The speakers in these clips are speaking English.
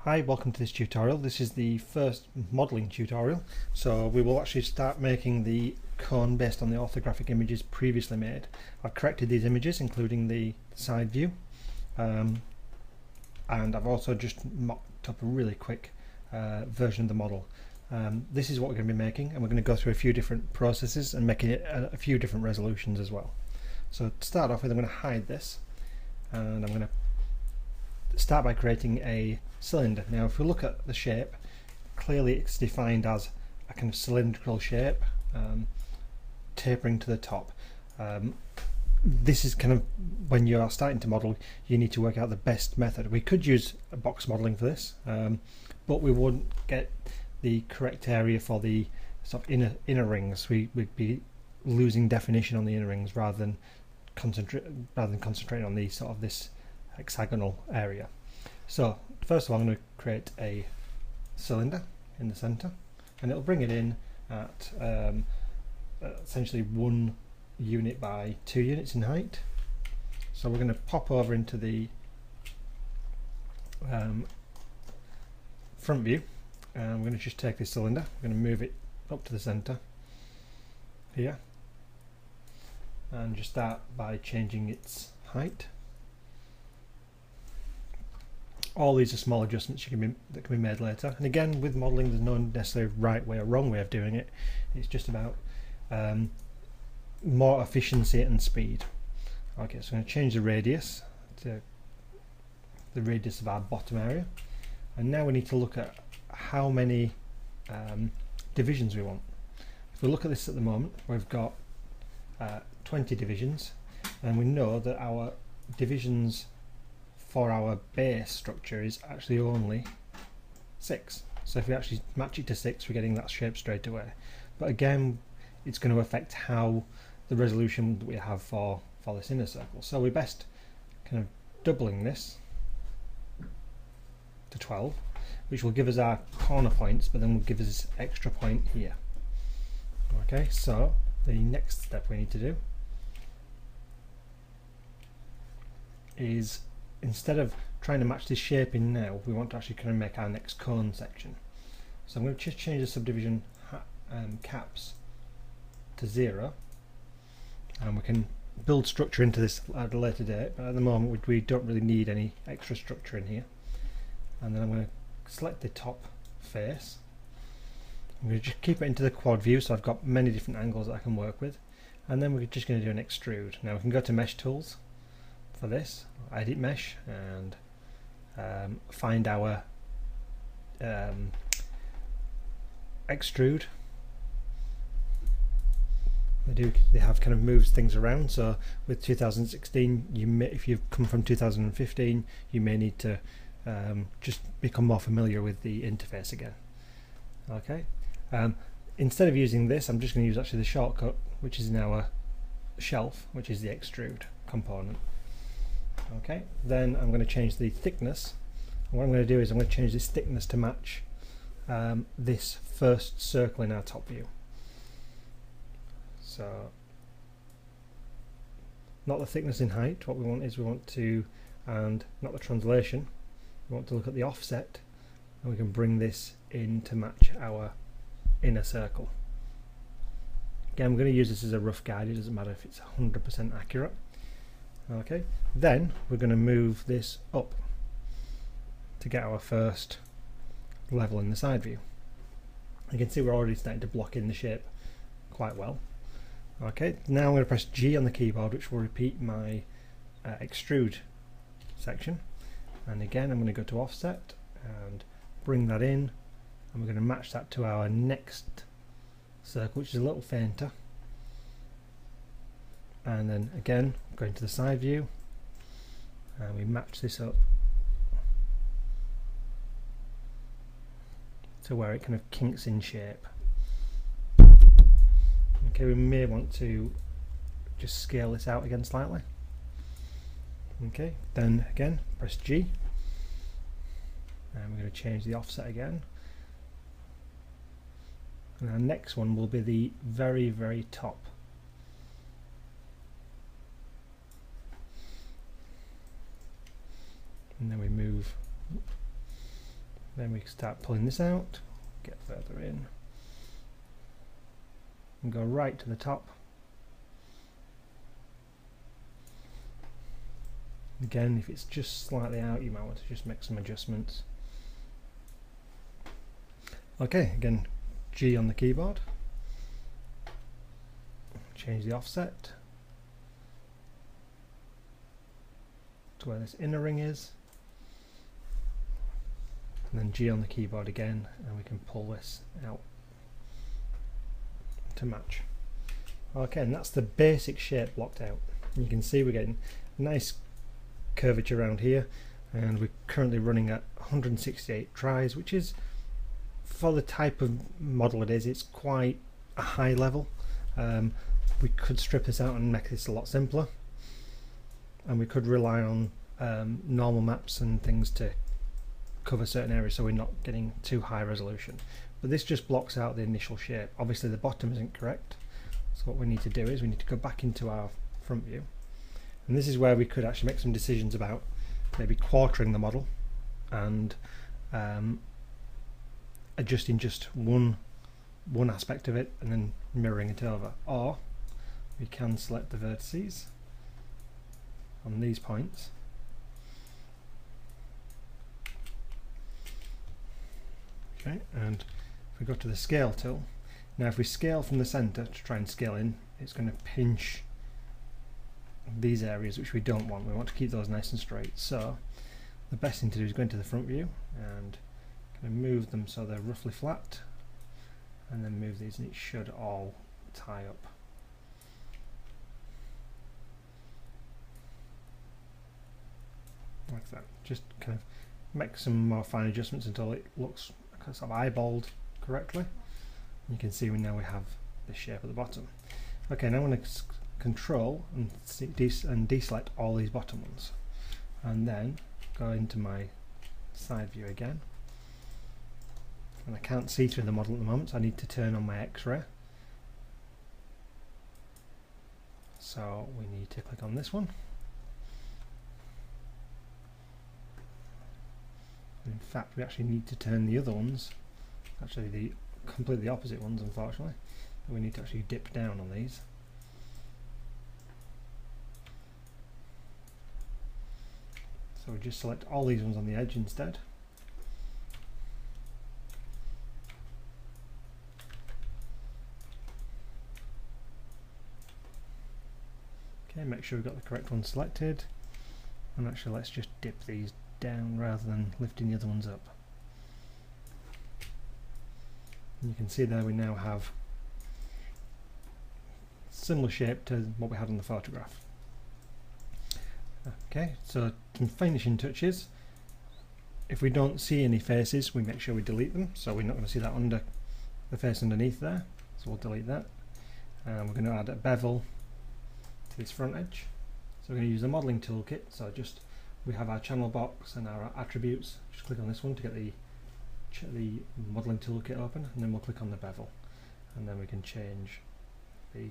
Hi, welcome to this tutorial. This is the first modelling tutorial, so we will actually start making the cone based on the orthographic images previously made. I've corrected these images, including the side view, and I've also just mocked up a really quick version of the model. This is what we're going to be making, and we're going to go through a few different processes and making it a few different resolutions as well. So to start off with, I'm going to hide this, and I'm going to start by creating a cylinder. Now if we look at the shape, clearly it's defined as a kind of cylindrical shape, tapering to the top. This is kind of, when you are starting to model, you need to work out the best method. We could use a box modelling for this, but we wouldn't get the correct area for the sort of inner rings. We'd be losing definition on the inner rings rather than concentrating on the sort of this hexagonal area. So first of all, I'm going to create a cylinder in the center, and it'll bring it in at essentially 1 unit by 2 units in height. So we're going to pop over into the front view, and we're going to just take this cylinder, we're going to move it up to the center here, and just start by changing its height. All these are small adjustments that can be made later, and again, with modelling there's no necessarily right way or wrong way of doing it. It's just about more efficiency and speed. Okay, so I'm going to change the radius to the radius of our bottom area, and now we need to look at how many divisions we want. If we look at this at the moment, we've got 20 divisions, and we know that our divisions for our base structure is actually only 6. So if we actually match it to 6, we're getting that shape straight away. But again, it's going to affect how the resolution that we have for this inner circle. So we're best kind of doubling this to 12, which will give us our corner points, but then will give us this extra point here. Okay, so the next step we need to do is, instead of trying to match this shape in now, we want to actually kind of make our next cone section. So I'm going to just change the subdivision caps to 0, and we can build structure into this at a later date, but at the moment we don't really need any extra structure in here. And then I'm going to select the top face. I'm going to just keep it into the quad view, so I've got many different angles that I can work with, and then we're just going to do an extrude. Now we can go to mesh tools for this, edit mesh, and find our extrude. They have kind of moves things around, so with 2016 if you've come from 2015, you may need to just become more familiar with the interface again. Okay, instead of using this, I'm just going to use actually the shortcut, which is in our shelf, which is the extrude component. Okay, then I'm going to change the thickness, and what I'm going to do is I'm going to change this thickness to match this first circle in our top view. So not the thickness in height, what we want is and not the translation, we want to look at the offset, and we can bring this in to match our inner circle. Again, I'm going to use this as a rough guide, it doesn't matter if it's 100% accurate. Okay, then we're going to move this up to get our first level in the side view. You can see we're already starting to block in the shape quite well. Okay, now I'm going to press G on the keyboard, which will repeat my extrude section, and again I'm going to go to offset and bring that in, and we're going to match that to our next circle, which is a little fainter. And then again, going to the side view, and we match this up to where it kind of kinks in shape. Okay, we may want to just scale this out again slightly. Okay, then again press G, and we're going to change the offset again, and our next one will be the very, very top. And then we move Then we can start pulling this out, get further in, and go right to the top. Again, if it's just slightly out, you might want to just make some adjustments. Okay, again, G on the keyboard. Change the offset to where this inner ring is. And then G on the keyboard again, and we can pull this out to match. Okay, and that's the basic shape blocked out. You can see we're getting nice curvature around here, and we're currently running at 168 tries, which is, for the type of model it is, it's quite a high level. We could strip this out and make this a lot simpler, and we could rely on normal maps and things to cover certain areas so we're not getting too high resolution. But this just blocks out the initial shape. Obviously the bottom isn't correct, so what we need to do is we need to go back into our front view, and this is where we could actually make some decisions about maybe quartering the model and adjusting just one aspect of it and then mirroring it over. Or we can select the vertices on these points, okay, and if we go to the scale tool, now if we scale from the center to try and scale in, it's going to pinch these areas which we don't want. We want to keep those nice and straight. So the best thing to do is go into the front view and kind of move them so they're roughly flat, and then move these and it should all tie up. Like that. Just kind of make some more fine adjustments until it looks sort of eyeballed correctly. You can see now we have the shape at the bottom. Okay, now I'm going to control and deselect all these bottom ones, and then go into my side view again. And I can't see through the model at the moment, so I need to turn on my X-ray. So we need to click on this one. In fact, we actually need to turn the other ones, actually the completely opposite ones, unfortunately. We need to actually dip down on these. So we just select all these ones on the edge instead. Okay, make sure we've got the correct one selected, and actually let's just dip these down rather than lifting the other ones up. And you can see there we now have similar shape to what we had on the photograph. Okay, so some finishing touches. If we don't see any faces, we make sure we delete them, so we're not going to see that under the face underneath there, so we'll delete that. And we're going to add a bevel to this front edge. So we're going to use the modelling toolkit. So just, we have our channel box and our attributes. Just click on this one to get the modelling toolkit open, and then we'll click on the bevel, and then we can change the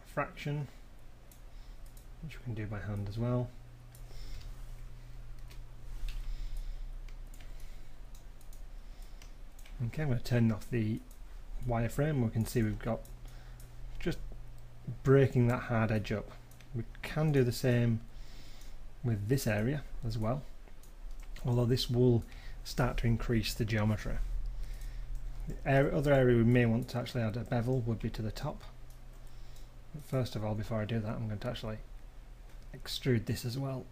fraction, which we can do by hand as well. Okay, I'm going to turn off the wireframe. We can see we've got just breaking that hard edge up. We can do the same with this area as well, although this will start to increase the geometry. The other area we may want to actually add a bevel would be to the top. But first of all, before I do that, I'm going to actually extrude this as well.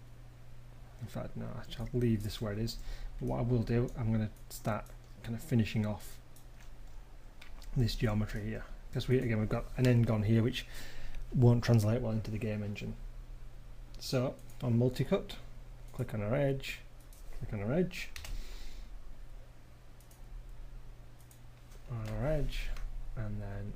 In fact, no, I'll leave this where it is. But what I will do, I'm going to start kind of finishing off this geometry here, because we've got an end gone here which won't translate well into the game engine. So on multi-cut, click on our edge, click on our edge, on our edge, and then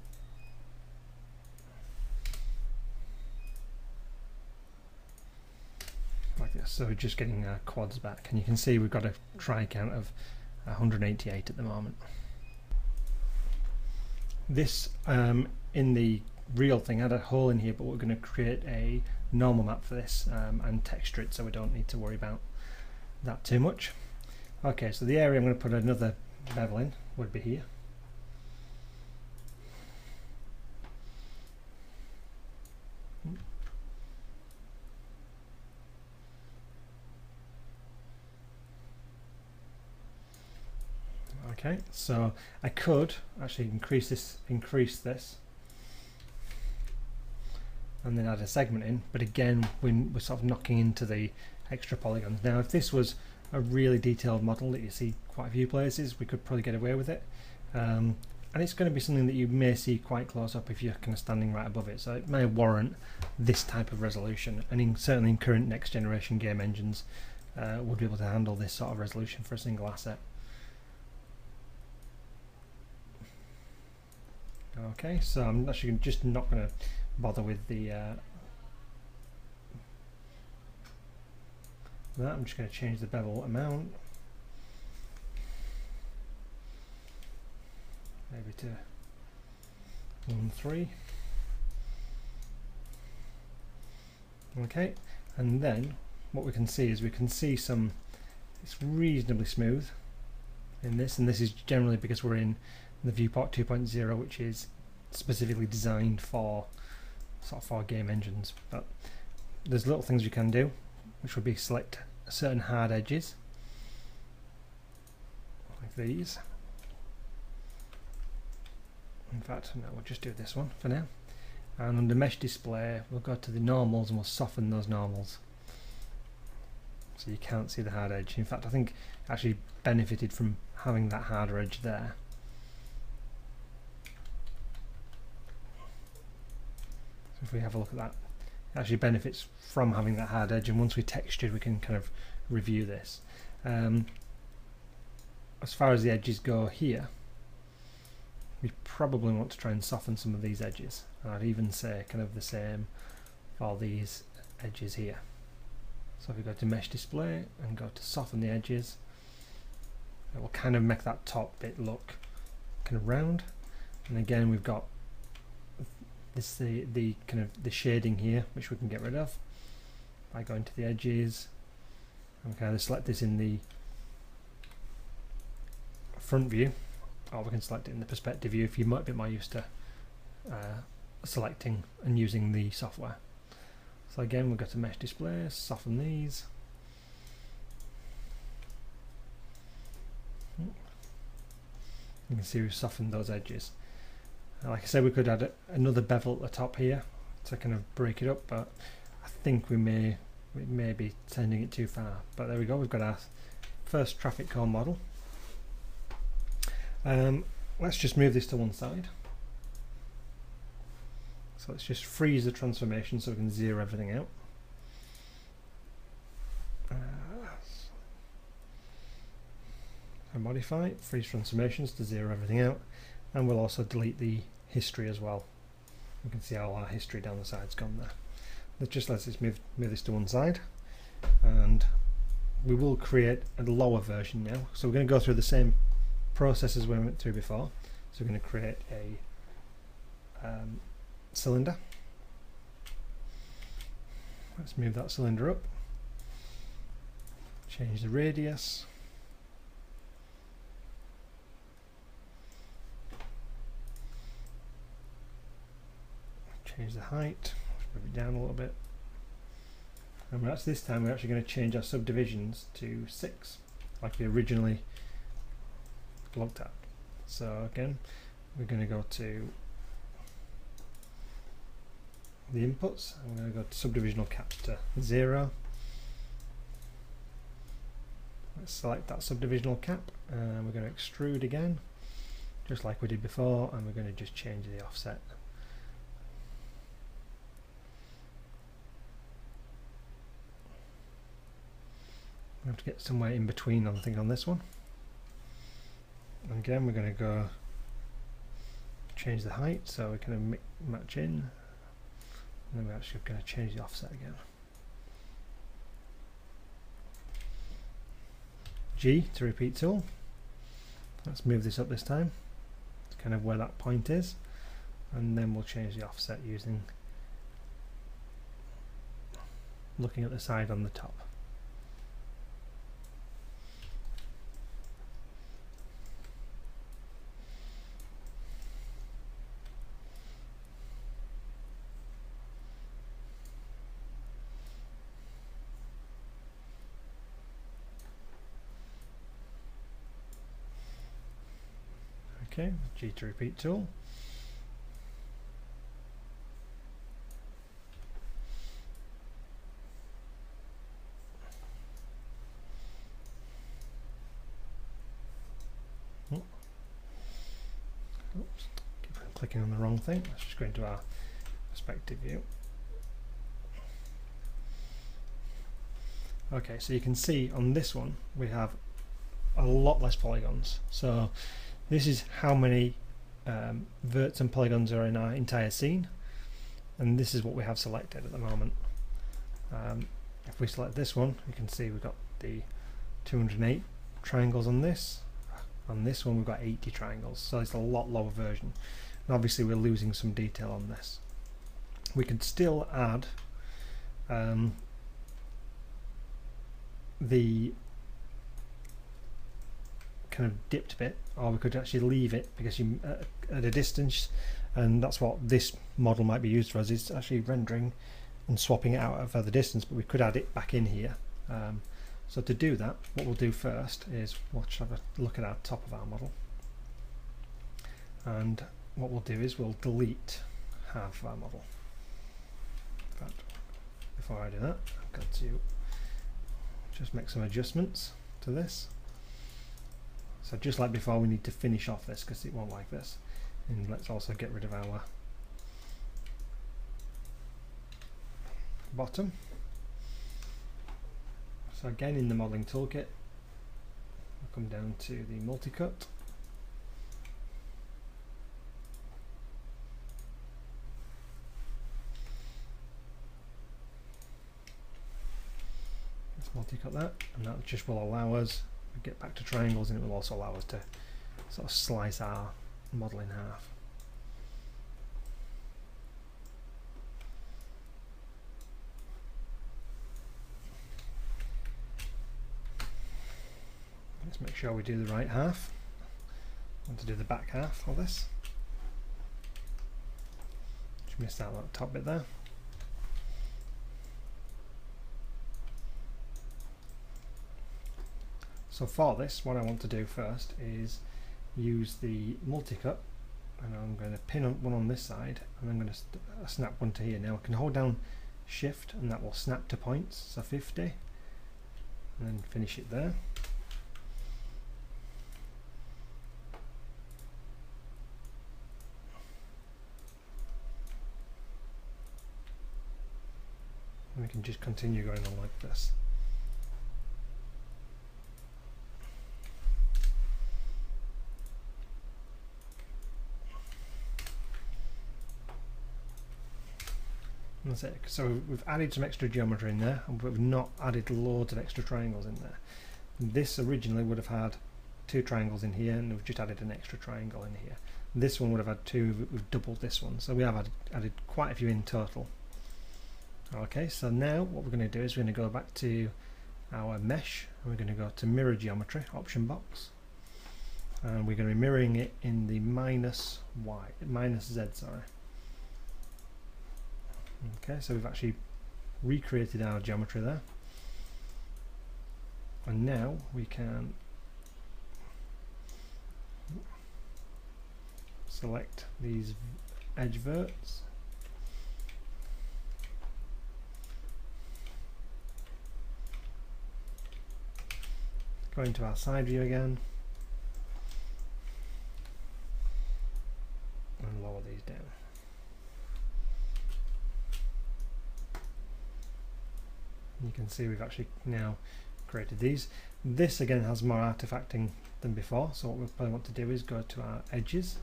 like this. So we're just getting our quads back, and you can see we've got a try count of 188 at the moment. This in the real thing had a hole in here, but we're going to create a normal map for this and texture it, so we don't need to worry about that too much. Okay, so the area I'm going to put another bevel in would be here. Okay, so I could actually increase this, and then add a segment in, but again we're sort of knocking into the extra polygons. Now if this was a really detailed model that you see quite a few places, we could probably get away with it, and it's going to be something that you may see quite close up if you're kind of standing right above it, so it may warrant this type of resolution, and certainly in current next generation game engines would be able to handle this sort of resolution for a single asset. Okay, so I'm actually just not going to bother with the that. I'm just going to change the bevel amount, maybe to 1.3. Okay, and then what we can see is it's reasonably smooth in this, and this is generally because we're in the viewport 2.0, which is specifically designed for sort of for game engines. But there's little things you can do, which would be select certain hard edges like these. In fact, no, we'll just do this one for now, and under mesh display we'll go to the normals and we'll soften those normals so you can't see the hard edge. In fact, I think actually benefited from having that harder edge there. So if we have a look at that, it actually benefits from having that hard edge, and once we textured we can kind of review this. As far as the edges go here, we probably want to try and soften some of these edges. I'd even say kind of the same for these edges here. So if we go to mesh display and go to soften the edges, it will kind of make that top bit look kind of round, and again we've got this the kind of the shading here, which we can get rid of by going to the edges, and we can either select this in the front view, or we can select it in the perspective view if you're a bit more used to selecting and using the software. So again we'll go to mesh display, soften these. You can see we've softened those edges. Like I said, we could add another bevel at the top here to kind of break it up, but I think we may be sending it too far. But there we go, we've got our first traffic cone model. Let's just move this to one side. So let's just freeze the transformation so we can zero everything out. And modify, freeze transformations to zero everything out, and we'll also delete the history as well. You can see all our history down the side's gone there. Let's move this to one side, and we will create a lower version now. So we're going to go through the same process as we went through before. So we're going to create a cylinder. Let's move that cylinder up, change the radius, change the height, move it down a little bit, and this time we're actually going to change our subdivisions to 6 like we originally looked at. So again we're going to go to the inputs, and we're going to go to subdivisional cap to 0. Let's select that subdivisional cap, and we're going to extrude again just like we did before, and we're going to just change the offset. We have to get somewhere in between, I think, on this one. And again we're going to go change the height so we can match in, and then we're actually going to change the offset again. G to repeat tool. Let's move this up this time to kind of where that point is, and then we'll change the offset using looking at the side on the top. Okay, G to repeat tool. Oops, keep clicking on the wrong thing. Let's just go into our perspective view. Okay, so you can see on this one we have a lot less polygons. So this is how many verts and polygons are in our entire scene, and this is what we have selected at the moment. If we select this one, you can see we've got the 208 triangles on this. On this one we've got 80 triangles, so it's a lot lower version, and obviously we're losing some detail on this. We could still add the kind of dipped bit, or we could actually leave it because you at a distance, and that's what this model might be used for, as it's actually rendering and swapping it out at a further distance, but we could add it back in here. So to do that, what we'll do first is we'll have a look at our top of our model, and what we'll do is we'll delete half of our model. But before I do that, I've got to just make some adjustments to this. So just like before, we need to finish off this because it won't like this, and let's also get rid of our bottom. So again, in the modeling toolkit, we'll come down to the multi-cut. Let's multi-cut that, and that just will allow us to get back to triangles, and it will also allow us to sort of slice our model in half. Let's make sure we do the right half. I want to do the back half of this. Just missed out that top bit there. So for this, what I want to do first is use the multi-cut, and I'm going to pin one on this side, and I'm going to snap one to here. Now I can hold down Shift, and that will snap to points, so 50, and then finish it there. And we can just continue going on like this. And that's it. So we've added some extra geometry in there, but we've not added loads of extra triangles in there. This originally would have had 2 triangles in here, and we've just added an extra triangle in here. This one would have had 2, we've doubled this one, so we have added quite a few in total. Okay, so now what we're going to do is we're going to go back to our mesh, and we're going to go to mirror geometry option box, and we're going to be mirroring it in the minus Z, sorry. Okay, so we've actually recreated our geometry there, and now we can select these edge verts, go into our side view again, and lower these down. You can see we've actually now created these. This again has more artifacting than before, so what we probably want to do is go to our edges,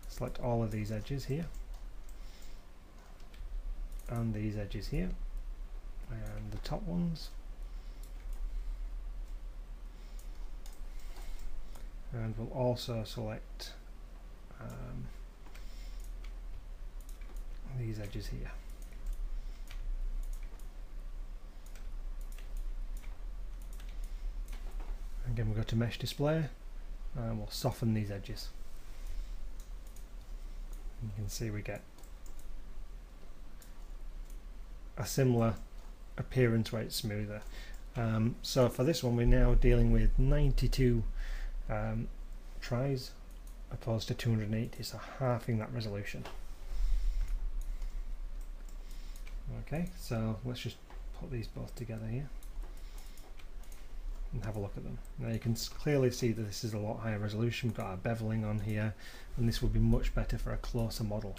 select all of these edges here, and these edges here, and the top ones, and we'll also select these edges here. Again, we'll go to mesh display, and we'll soften these edges. You can see we get a similar appearance where it's smoother. So for this one, we're now dealing with 92 tries opposed to 280, so halving that resolution. Okay, so let's just put these both together here and have a look at them. Now you can clearly see that this is a lot higher resolution. We've got our beveling on here, and this would be much better for a closer model.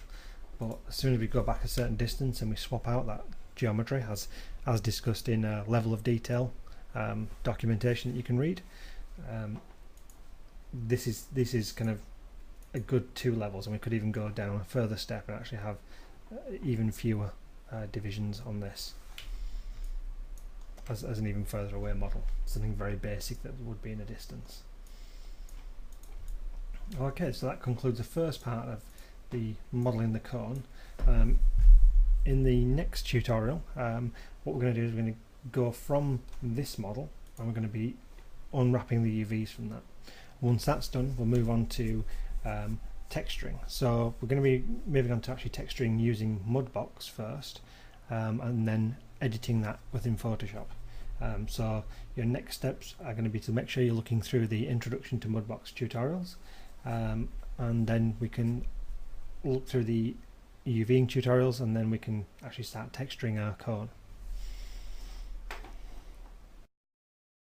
But as soon as we go back a certain distance and we swap out that geometry, as discussed in a level of detail documentation that you can read, this is kind of a good 2 levels, and we could even go down a further step and actually have even fewer divisions on this as an even further away model, something very basic that would be in a distance. Okay, so that concludes the first part of the modelling the cone. In the next tutorial, what we're going to do is we're going to go from this model and we're going to be unwrapping the UVs from that. Once that's done, we'll move on to texturing. So we're going to be moving on to actually texturing using Mudbox first, and then editing that within Photoshop. So your next steps are going to be to make sure you're looking through the introduction to Mudbox tutorials, and then we can look through the UVing tutorials, and then we can actually start texturing our cone.